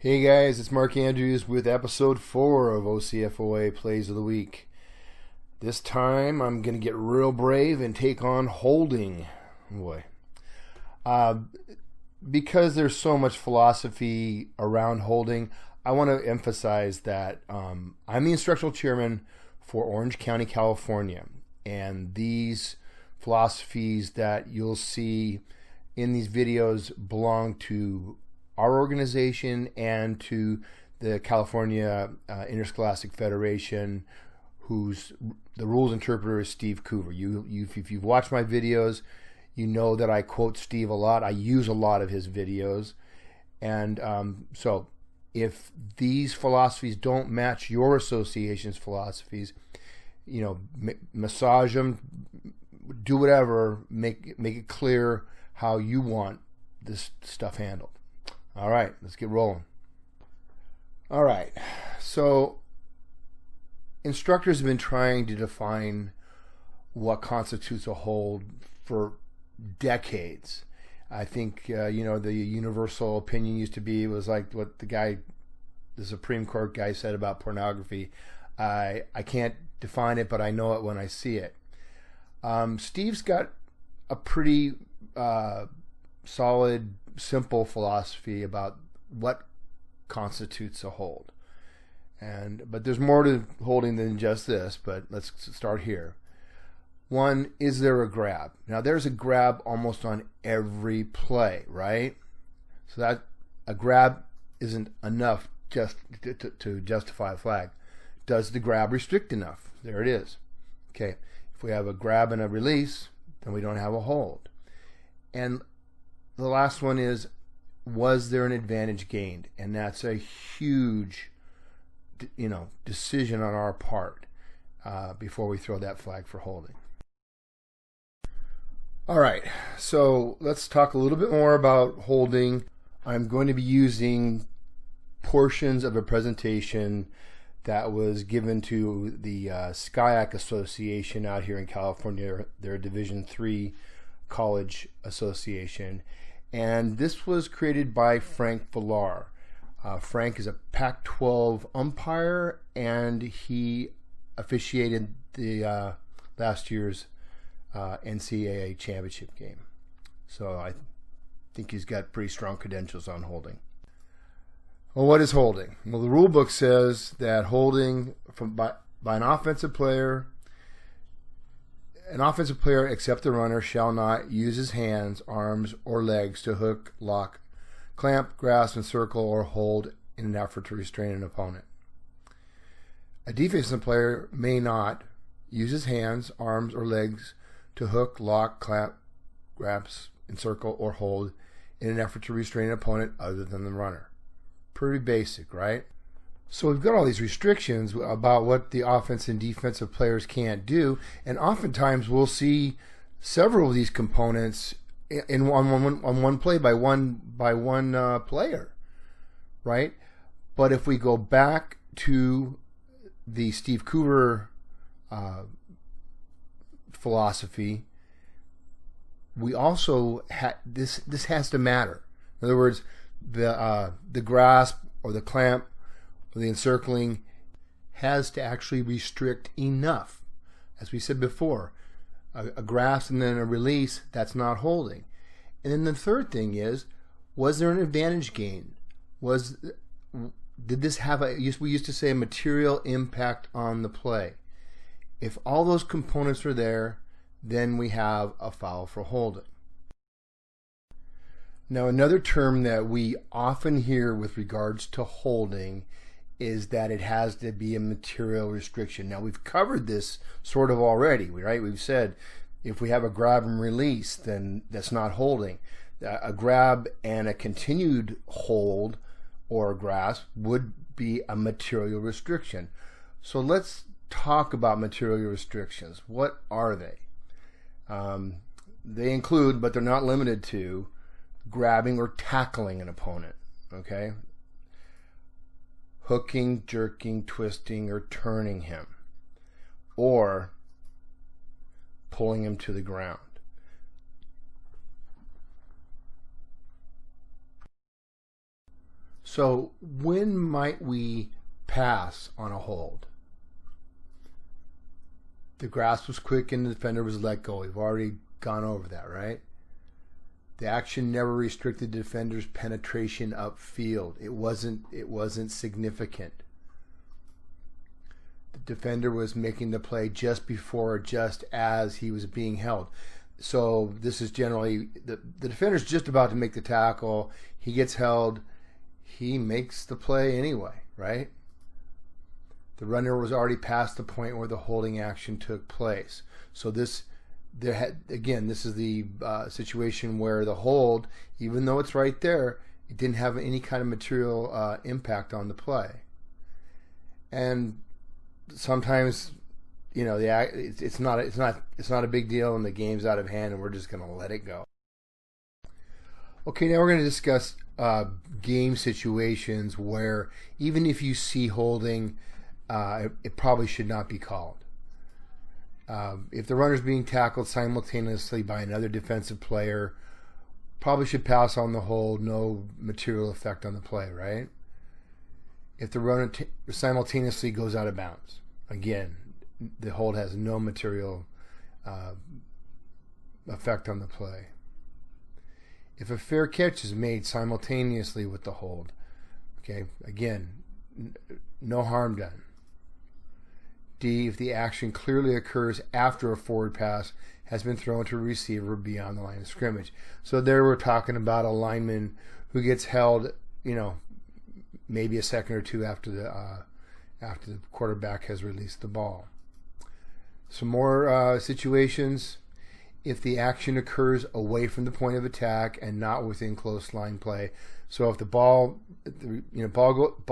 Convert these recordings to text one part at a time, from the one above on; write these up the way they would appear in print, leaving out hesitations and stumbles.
Hey guys, it's Mark Andrews with episode 4 of OCFOA Plays of the Week. This time I'm going to get real brave and take on holding. Boy. Because there's so much philosophy around holding, I want to emphasize that I'm the instructional chairman for Orange County, California. And these philosophies that you'll see in these videos belong to our organization and to the California Interscholastic Federation, whose the rules interpreter is Steve Coover. If you've watched my videos, you know that I quote Steve a lot. I use a lot of his videos. And so if these philosophies don't match your association's philosophies, massage them, do whatever, make it clear how you want this stuff handled. All right, let's get rolling. All right, so instructors have been trying to define what constitutes a hold for decades. I think, the universal opinion used to be, was like what the Supreme Court guy said about pornography. I can't define it, but I know it when I see it. Steve's got a pretty solid, simple philosophy about what constitutes a hold. But there's more to holding than just this, but let's start here. One, is there a grab? Now there's a grab almost on every play, right? So that a grab isn't enough just to justify a flag. Does the grab restrict enough? There it is. Okay, if we have a grab and a release, then we don't have a hold. And the last one is, was there an advantage gained? And that's a huge, decision on our part before we throw that flag for holding. All right, so let's talk a little bit more about holding. I'm going to be using portions of a presentation that was given to the SCIAC Association out here in California, their Division III college association. And this was created by Frank Villar. Frank is a Pac-12 umpire, and he officiated the last year's NCAA championship game. So I think he's got pretty strong credentials on holding. Well, what is holding? Well, the rule book says that holding by an offensive player except the runner shall not use his hands, arms, or legs to hook, lock, clamp, grasp, encircle, or hold in an effort to restrain an opponent. A defensive player may not use his hands, arms, or legs to hook, lock, clamp, grasp, encircle, or hold in an effort to restrain an opponent other than the runner. Pretty basic, right? So we've got all these restrictions about what the offense and defensive players can't do, and oftentimes we'll see several of these components on one play by one player, right? But if we go back to the Steve Coover philosophy, we also this has to matter. In other words, the grasp or the clamp or the encircling has to actually restrict enough. As we said before, a grasp and then a release, that's not holding. And then the third thing is, was there an advantage gained? Did this have we used to say, a material impact on the play? If all those components are there, then we have a foul for holding. Now, another term that we often hear with regards to holding is that it has to be a material restriction. Now, we've covered this sort of already, right? We've said if we have a grab and release, then that's not holding. A grab and a continued hold or grasp would be a material restriction. So let's talk about material restrictions. What are they? They include, but they're not limited to, grabbing or tackling an opponent, okay? Hooking, jerking, twisting, or turning him, or pulling him to the ground. So when might we pass on a hold? The grasp was quick and the defender was let go. We've already gone over that, right? The action never restricted the defender's penetration upfield. It wasn't significant. The defender was making the play just before or just as he was being held. So this is generally, the defender's just about to make the tackle. He gets held. He makes the play anyway, right? The runner was already past the point where the holding action took place. So this is the situation where the hold, even though it's right there, it didn't have any kind of material impact on the play. And sometimes, you know, it's not a big deal, and the game's out of hand, and we're just going to let it go. Okay, now we're going to discuss game situations where even if you see holding, it probably should not be called. If the runner's being tackled simultaneously by another defensive player, probably should pass on the hold, no material effect on the play, right? If the runner simultaneously goes out of bounds, again, the hold has no material effect on the play. If a fair catch is made simultaneously with the hold, okay, again, no harm done. D, if the action clearly occurs after a forward pass has been thrown to a receiver beyond the line of scrimmage. So there we're talking about a lineman who gets held, you know, maybe a second or two after the quarterback has released the ball. Some more situations. If the action occurs away from the point of attack and not within close line play. So if the ball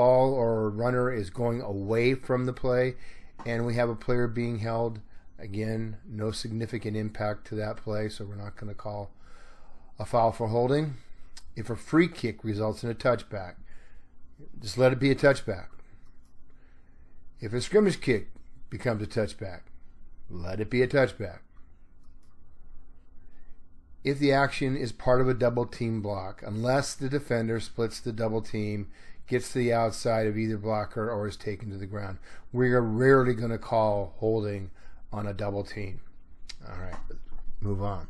or runner is going away from the play, and we have a player being held, again, no significant impact to that play, so we're not going to call a foul for holding. If a free kick results in a touchback, just let it be a touchback. If a scrimmage kick becomes a touchback, let it be a touchback. If the action is part of a double team block, unless the defender splits the double team, gets to the outside of either blocker, or is taken to the ground, we are rarely going to call holding on a double team. All right, move on.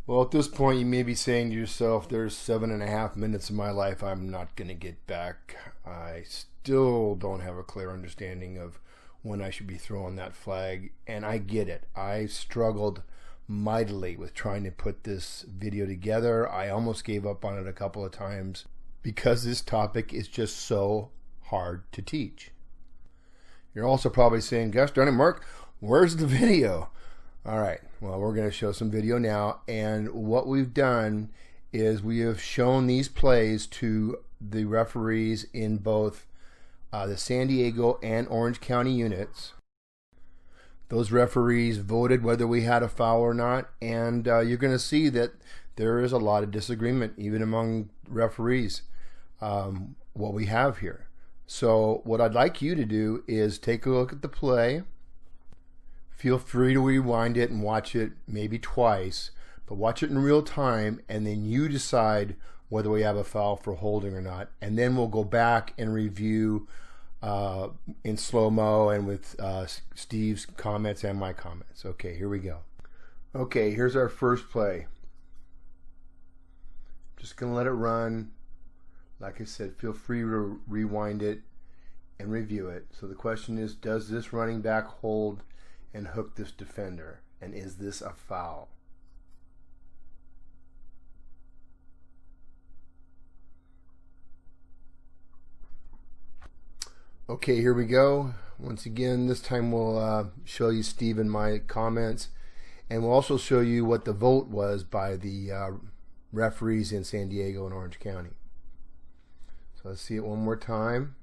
Well, at this point, you may be saying to yourself, there's 7.5 minutes of my life I'm not going to get back. I still don't have a clear understanding of when I should be throwing that flag, and I get it. I struggled mightily with trying to put this video together. I almost gave up on it a couple of times because this topic is just so hard to teach. You're also probably saying, gosh darn it, Mark, where's the video? All right, well, we're going to show some video now, and what we've done is we have shown these plays to the referees in both the San Diego and Orange County units. Those referees voted whether we had a foul or not, and you're going to see that there is a lot of disagreement, even among referees, what we have here. So what I'd like you to do is take a look at the play. Feel free to rewind it and watch it maybe twice, but watch it in real time, and then you decide whether we have a foul for holding or not. And then we'll go back and review in slow-mo and with Steve's comments and my comments. Okay, here we go. Okay, here's our first play. Just going to let it run. Like I said, feel free to rewind it and review it. So the question is, does this running back hold and hook this defender? And is this a foul? Okay, here we go. Once again, this time we'll show you Steve and my comments, and we'll also show you what the vote was by the referees in San Diego and Orange County. So let's see it one more time.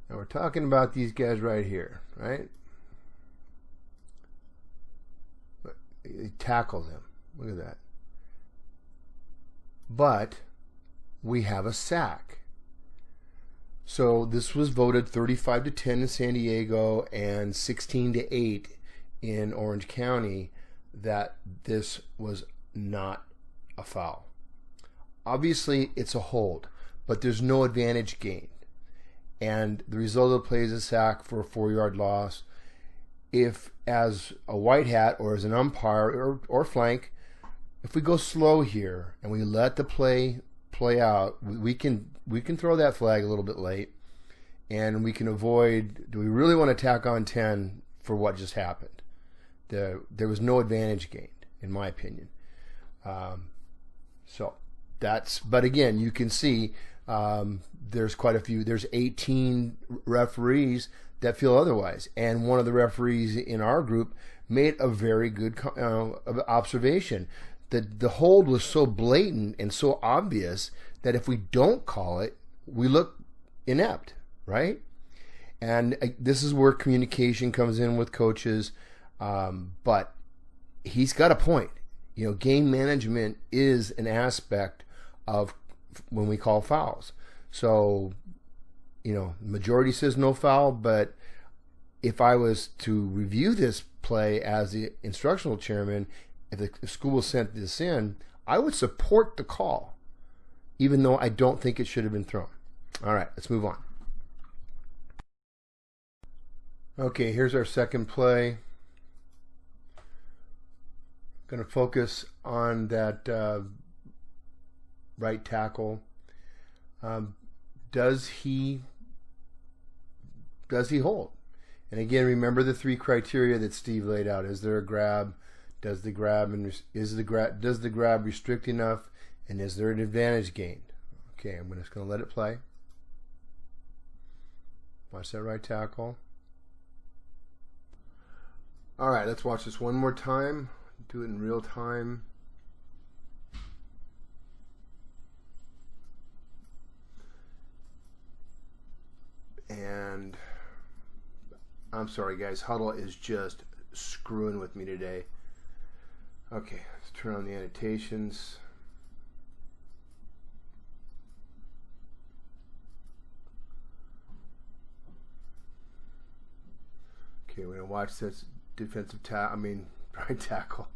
Now we're talking about these guys right here, right? He tackles him. Look at that. But we have a sack. So this was voted 35-10 in San Diego and 16-8 in Orange County that this was not a foul. Obviously, it's a hold, but there's no advantage gained. And the result of the play is a sack for a 4-yard loss. If, as a white hat or as an umpire or flank, if we go slow here and we let the play out, we can throw that flag a little bit late, and we can avoid. Do we really want to tack on 10 for what just happened? There was no advantage gained, in my opinion. So that's. But again, you can see there's quite a few. There's 18 referees that feel otherwise, and one of the referees in our group made a very good observation that the hold was so blatant and so obvious that if we don't call it, we look inept, right? And this is where communication comes in with coaches, but he's got a point. Game management is an aspect of when we call fouls. So, the majority says no foul, but if I was to review this play as the instructional chairman, if the school sent this in, I would support the call, even though I don't think it should have been thrown. All right, let's move on. Okay, here's our second play. Going to focus on that right tackle. Does he hold? And again, remember the 3 criteria that Steve laid out. Is there a grab? Does the grab restrict enough? And is there an advantage gained? Okay, I'm just going to let it play. Watch that right tackle. All right, let's watch this one more time. Do it in real time. And I'm sorry, guys. Huddle is just screwing with me today. Okay, let's turn on the annotations. Okay, we're going to watch this right tackle.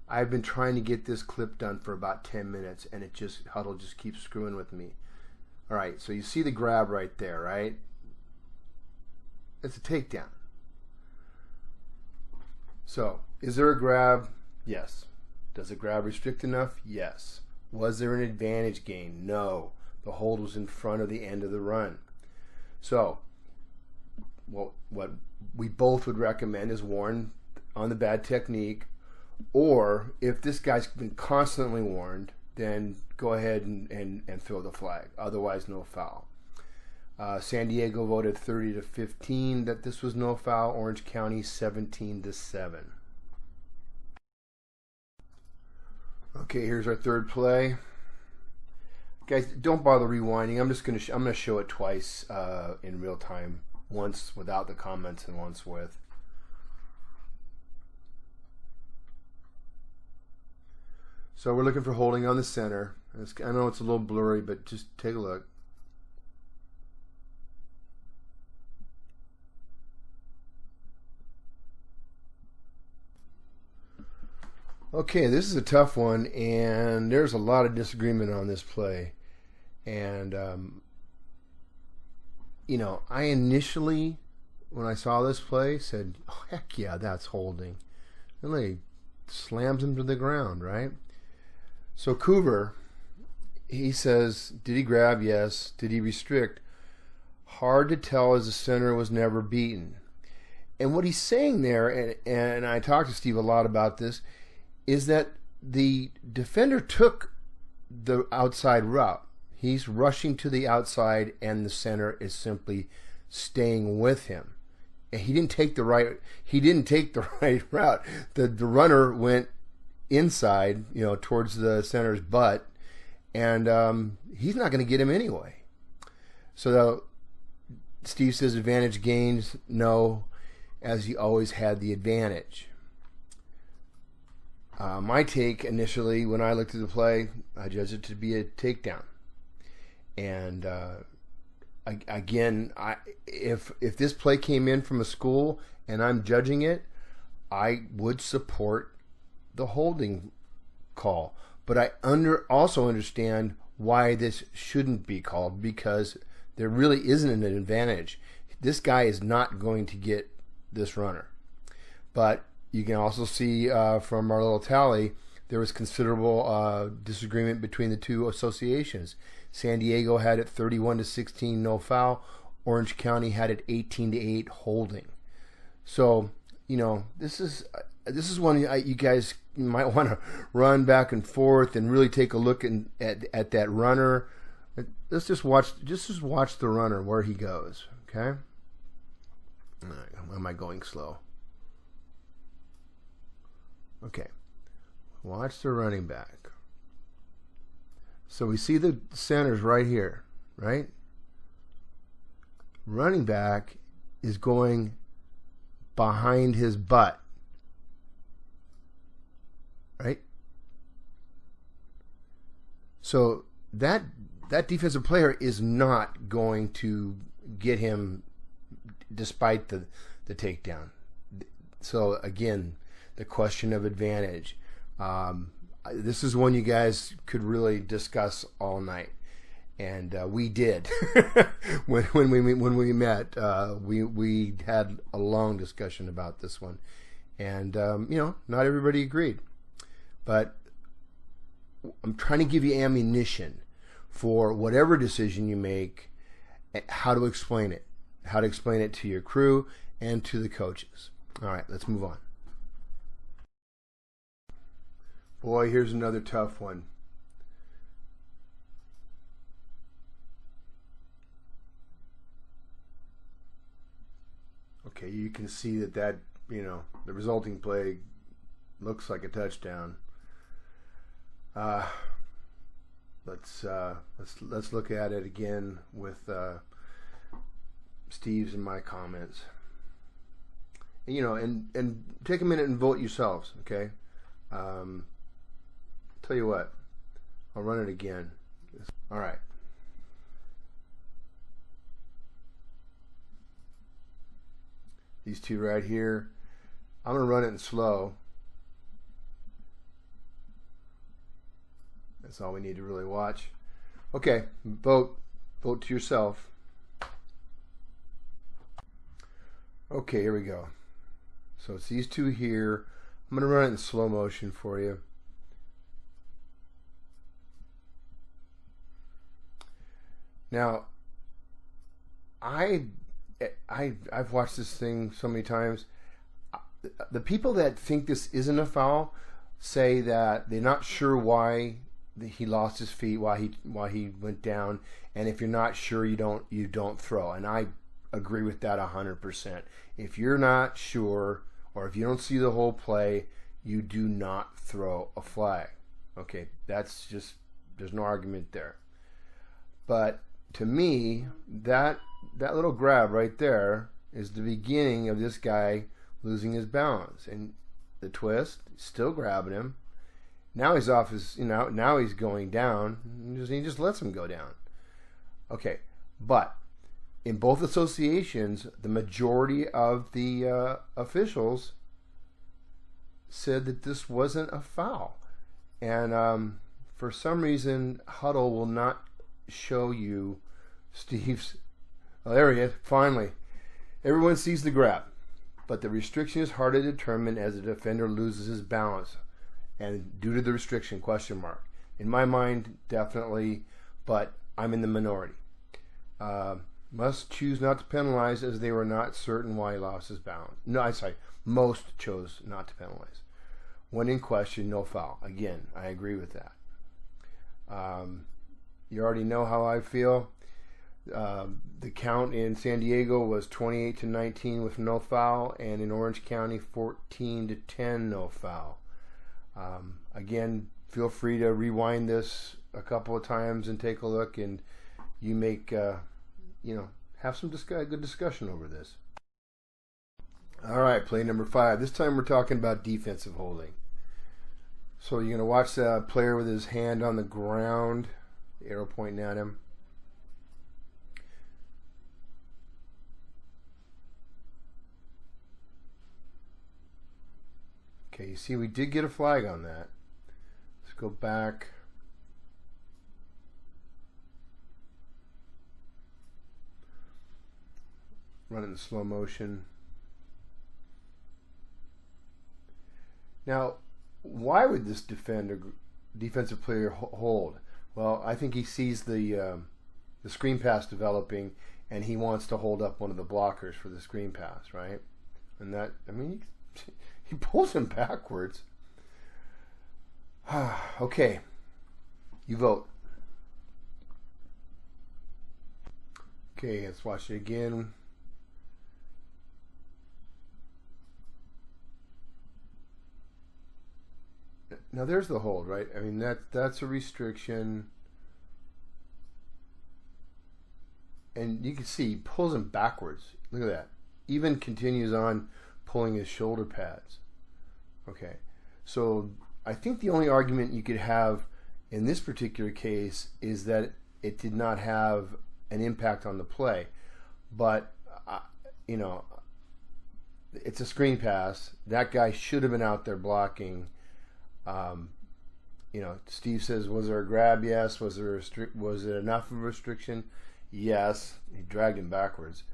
I've been trying to get this clip done for about 10 minutes, and Huddle just keeps screwing with me. All right, so you see the grab right there, right? It's a takedown. So, is there a grab? Yes. Does the grab restrict enough? Yes. Was there an advantage gain? No. The hold was in front of the end of the run. So, what we both would recommend is warn on the bad technique, or if this guy's been constantly warned, then go ahead and throw the flag. Otherwise, no foul. San Diego voted 30-15 that this was no foul. Orange County 17-7. Okay, here's our third play. Guys, don't bother rewinding. I'm gonna show it twice in real time. Once without the comments and once with. So we're looking for holding on the center. I know it's a little blurry, but just take a look. Okay, this is a tough one, and there's a lot of disagreement on this play. And, I initially, when I saw this play, said, oh, heck yeah, that's holding. And then he slams him to the ground, right? So Coover, he says, did he grab? Yes. Did he restrict? Hard to tell as the center was never beaten. And what he's saying there, and I talked to Steve a lot about this, is that the defender took the outside route. He's rushing to the outside, and the center is simply staying with him. And he didn't take the right. He didn't take the right route. The runner went inside, towards the center's butt, and he's not going to get him anyway. So Steve says advantage gains. No, as he always had the advantage. My take initially, when I looked at the play, I judged it to be a takedown. And again, if this play came in from a school and I'm judging it, I would support the holding call. But I also understand why this shouldn't be called, because there really isn't an advantage. This guy is not going to get this runner. But you can also see from our little tally, there was considerable disagreement between the two associations. San Diego had it 31-16, no foul. Orange County had it 18-8, holding. So, this is one you guys might want to run back and forth and really take a look at that runner. Let's just watch the runner where he goes. Okay. Am I going slow? Okay. Watch the running back. So we see the centers right here, right? Running back is going behind his butt, right? So that defensive player is not going to get him despite the takedown. So again, the question of advantage. This is one you guys could really discuss all night, and we did when we met. We had a long discussion about this one, and not everybody agreed, but I'm trying to give you ammunition for whatever decision you make, how to explain it to your crew and to the coaches. All right, let's move on. Boy, here's another tough one. Okay, you can see that the resulting play looks like a touchdown. Let's look at it again with Steve's and my comments. And take a minute and vote yourselves. Okay. Tell you what, I'll run it again. All right. These two right here. I'm going to run it in slow. That's all we need to really watch. Okay, vote to yourself. Okay, here we go. So it's these two here. I'm going to run it in slow motion for you. Now, I've watched this thing so many times. The people that think this isn't a foul say that they're not sure why he lost his feet, why he went down, and if you're not sure, you don't throw. And I agree with that 100%. If you're not sure, or if you don't see the whole play, you do not throw a flag. Okay, that's just, there's no argument there. But to me, that little grab right there is the beginning of this guy losing his balance. And the twist, still grabbing him. Now he's off his, now he's going down. He just lets him go down. Okay, but in both associations, the majority of the officials said that this wasn't a foul. And for some reason, Huddle will not show you Steve's. Oh, there he is, finally. Everyone sees the grab, but the restriction is hard to determine as the defender loses his balance. And due to the restriction, question mark. In my mind, definitely, but I'm in the minority. Must choose not to penalize as they were not certain why he lost his balance. No, I'm sorry. Most chose not to penalize. When in question, no foul. Again, I agree with that. You already know how I feel. The count in San Diego was 28-19 with no foul, and in Orange County 14-10 no foul. Again, feel free to rewind this a couple of times and take a look, and you make have some good discussion over this. All right, play number 5. This time we're talking about defensive holding. So you're going to watch the player with his hand on the ground, the arrow pointing at him. Okay, you see we did get a flag on that. Let's go back. Run it in slow motion. Now, why would this defensive player hold? Well, I think he sees the screen pass developing, and he wants to hold up one of the blockers for the screen pass, right? And that, I mean, he pulls him backwards. Okay, you vote. Okay, let's watch it again. Now there's the hold, right? I mean, that's a restriction. And you can see he pulls him backwards. Look at that. Even continues on pulling his shoulder pads. Okay. So I think the only argument you could have in this particular case is that it did not have an impact on the play. But, you know, it's a screen pass. That guy should have been out there blocking. You know, Steve says, was there a grab? Yes. Was it enough of a restriction? Yes. He dragged him backwards.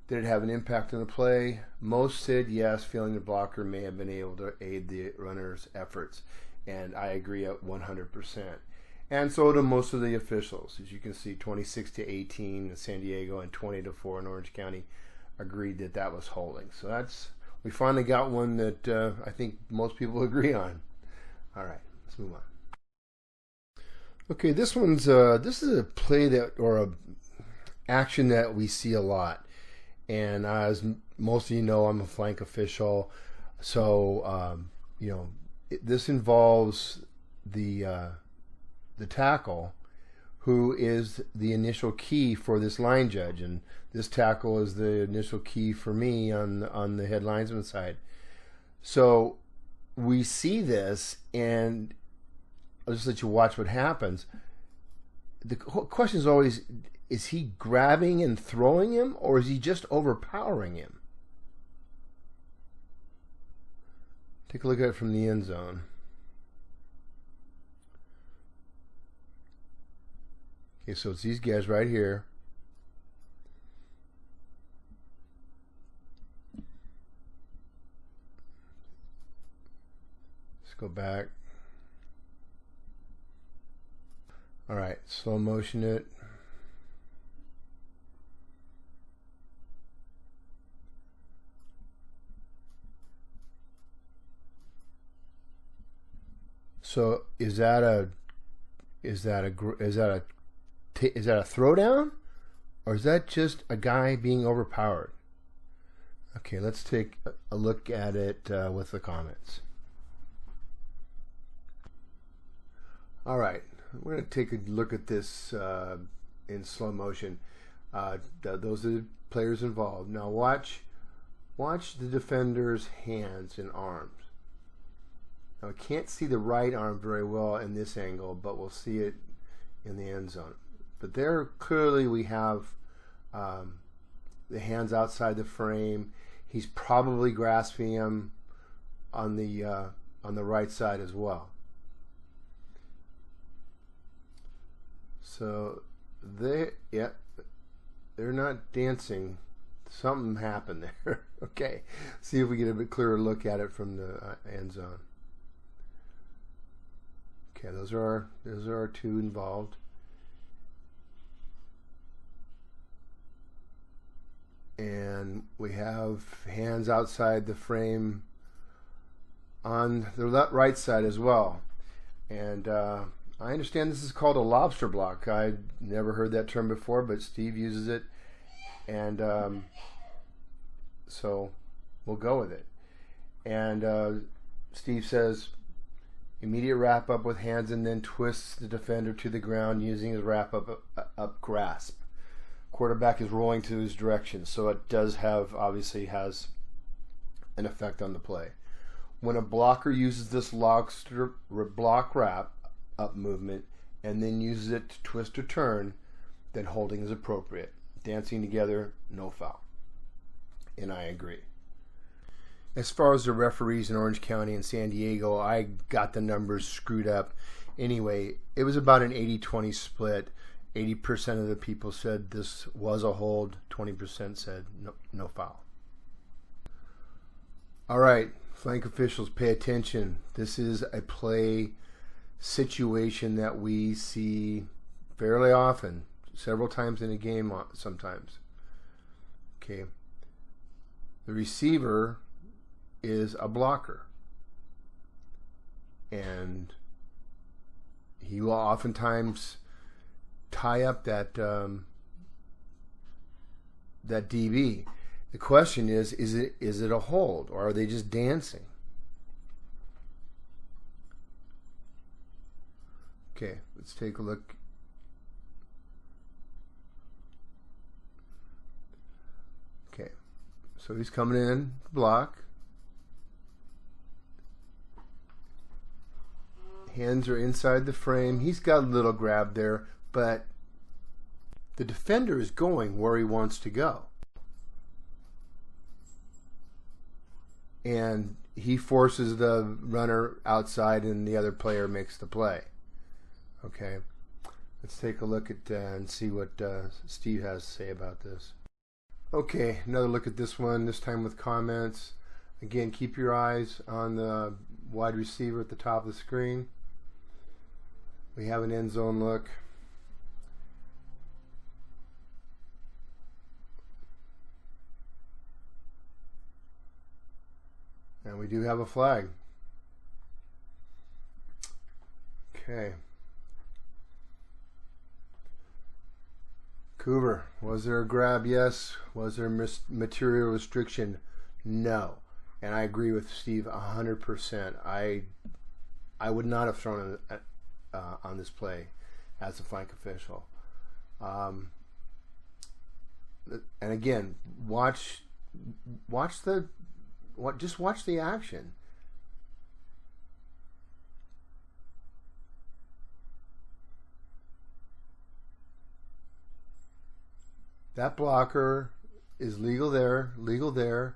Did it have an impact on the play? Most said yes, feeling the blocker may have been able to aid the runner's efforts. And I agree at 100%. And so do most of the officials. As you can see, 26-18 in San Diego and 20-4 in Orange County agreed that that was holding. So we finally got one that I think most people agree on. All right, let's move on. Okay, this is a play or a action that we see a lot, and as most of you know, I'm a flank official, so you know, this involves the tackle, who is the initial key for this line judge, and this tackle is the initial key for me on the head linesman side. So we see this, and I'll just let you watch what happens. The question is always, is he grabbing and throwing him, or is he just overpowering him? Take a look at it from the end zone. Okay, so it's these guys right here. Let's go back. All right, slow motion it. So is that a throwdown, or is that just a guy being overpowered? Okay, let's take a look at it with the comments. All right, we're going to take a look at this in slow motion. Those are the players involved. Now watch the defender's hands and arms. Now I can't see the right arm very well in this angle, but we'll see it in the end zone. But there clearly we have the hands outside the frame. He's probably grasping him on the right side as well. So they're not dancing. Something happened there. Okay, see if we get a bit clearer look at it from the end zone. Okay, those are our two involved. And we have hands outside the frame on the right side as well. And I understand this is called a lobster block. I never heard that term before, but Steve uses it. And so we'll go with it. And Steve says, immediate wrap up with hands and then twists the defender to the ground using his wrap up grasp. Quarterback is rolling to his direction, so it does obviously has an effect on the play. When a blocker uses this block wrap up movement and then uses it to twist or turn, then holding is appropriate. Dancing together, no foul. And I agree. As far as the referees in Orange County and San Diego, I got the numbers screwed up. Anyway, it was about an 80-20 split. 80% of the people said this was a hold. 20% said no foul. All right, flank officials, pay attention. This is a play situation that we see fairly often, several times in a game sometimes. Okay. The receiver is a blocker, and he will oftentimes tie up that that DB. The question is it a hold, or are they just dancing? Okay, let's take a look. Okay, so he's coming in, block. Hands are inside the frame. He's got a little grab there, but the defender is going where he wants to go. And he forces the runner outside, and the other player makes the play. Okay, let's take a look at and see what Steve has to say about this. Okay, another look at this one, this time with comments. Again, keep your eyes on the wide receiver at the top of the screen. We have an end zone look. And we do have a flag. Okay. Coover, was there a grab? Yes. Was there material restriction? No. And I agree with Steve 100%. I would not have thrown it on this play as a flank official. And again, watch the action. That blocker is legal there.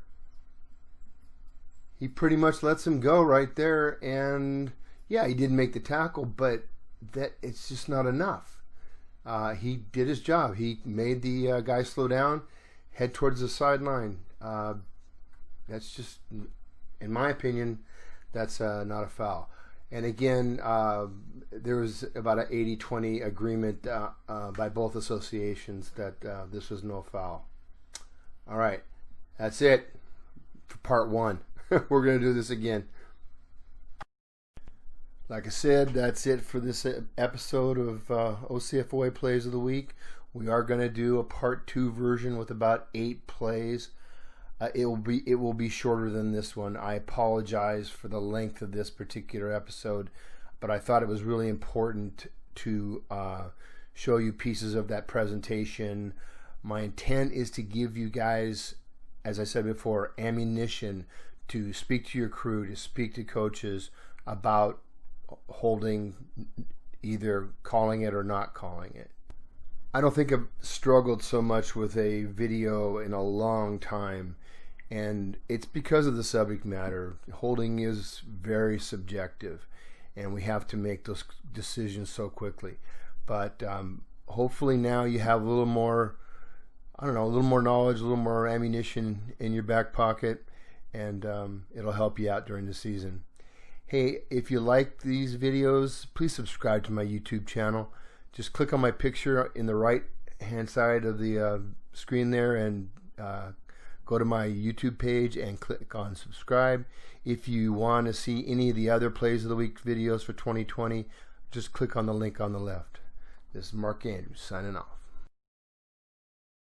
He pretty much lets him go right there, and yeah, he didn't make the tackle, but that it's just not enough. He did his job. He made the guy slow down, head towards the sideline. That's just, in my opinion, that's not a foul. And again, there was about an 80-20 agreement by both associations that this was no foul. All right, that's it for part one. We're going to do this again. Like I said, that's it for this episode of OCFOA Plays of the Week. We are going to do a part 2 version with about 8 plays. It will be shorter than this one. I apologize for the length of this particular episode, but I thought it was really important to show you pieces of that presentation. My intent is to give you guys, as I said before, ammunition to speak to your crew, to speak to coaches about holding, either calling it or not calling it. I don't think I've struggled so much with a video in a long time, and it's because of the subject matter. Holding is very subjective, and we have to make those decisions so quickly. But hopefully now you have a little more, a little more knowledge, a little more ammunition in your back pocket, and it'll help you out during the season. Hey, if you like these videos, please subscribe to my YouTube channel. Just click on my picture in the right hand side of the screen there, and go to my YouTube page and click on subscribe. If you want to see any of the other Plays of the Week videos for 2020, just click on the link on the left. This is Mark Andrews signing off.